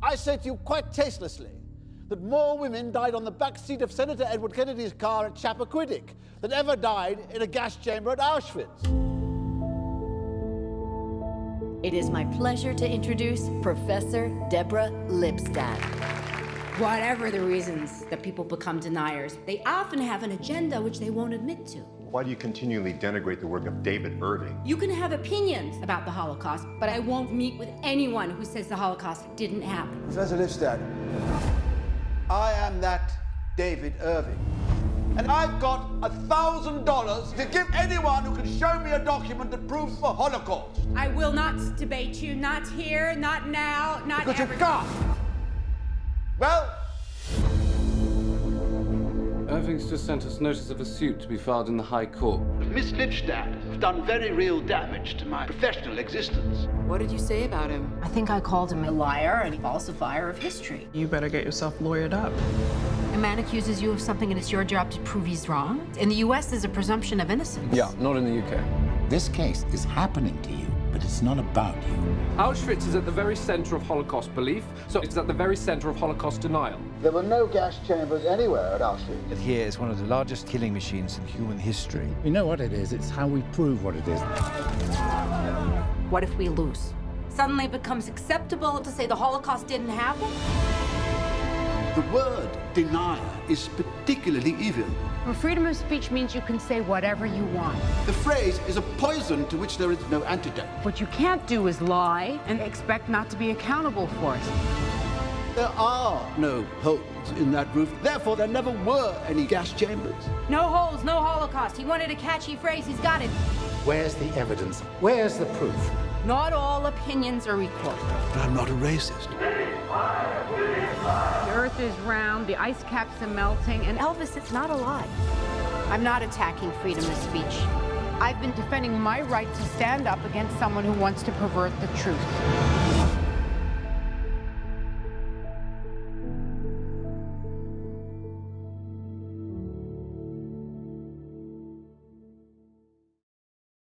I say to you quite tastelessly that more women died on the back seat of Senator Edward Kennedy's car at Chappaquiddick than ever died in a gas chamber at Auschwitz. It is my pleasure to introduce Professor Deborah Lipstadt. Whatever the reasons that people become deniers, they often have an agenda which they won't admit to. Why do you continually denigrate the work of David Irving? You can have opinions about the Holocaust, but I won't meet with anyone who says the Holocaust didn't happen. Professor Lipstadt, I am that David Irving. And I've got $1,000 to give anyone who can show me a document that proves the Holocaust. I will not debate you, not here, not now, not Because ever. you can't. Well, Irving's just sent us notice of a suit to be filed in the High Court. Miss Lipstadt has done very real damage to my professional existence. What did you say about him? I think I called him a liar and a falsifier of history. You better get yourself lawyered up. A man accuses you of something and it's your job to prove he's wrong. In the U.S., there's a presumption of innocence. Yeah, not in the UK. This case is happening to you, but it's not about you. Auschwitz is at the very center of Holocaust belief, so it's at the very center of Holocaust denial. There were no gas chambers anywhere at Auschwitz. Here is one of the largest killing machines in human history. We know what it is, it's how we prove what it is. What if we lose? Suddenly it becomes acceptable to say the Holocaust didn't happen? The word denier is particularly evil. Well, freedom of speech means you can say whatever you want. The phrase is a poison to which there is no antidote. What you can't do is lie and expect not to be accountable for it. There are no holes in that roof. Therefore, there never were any gas chambers. No holes, no Holocaust. He wanted a catchy phrase. He's got it. Where's the evidence? Where's the proof? Not all opinions are equal. But I'm not a racist. The earth is round, the ice caps are melting, and Elvis, it's not a lie. I'm not attacking freedom of speech. I've been defending my right to stand up against someone who wants to pervert the truth.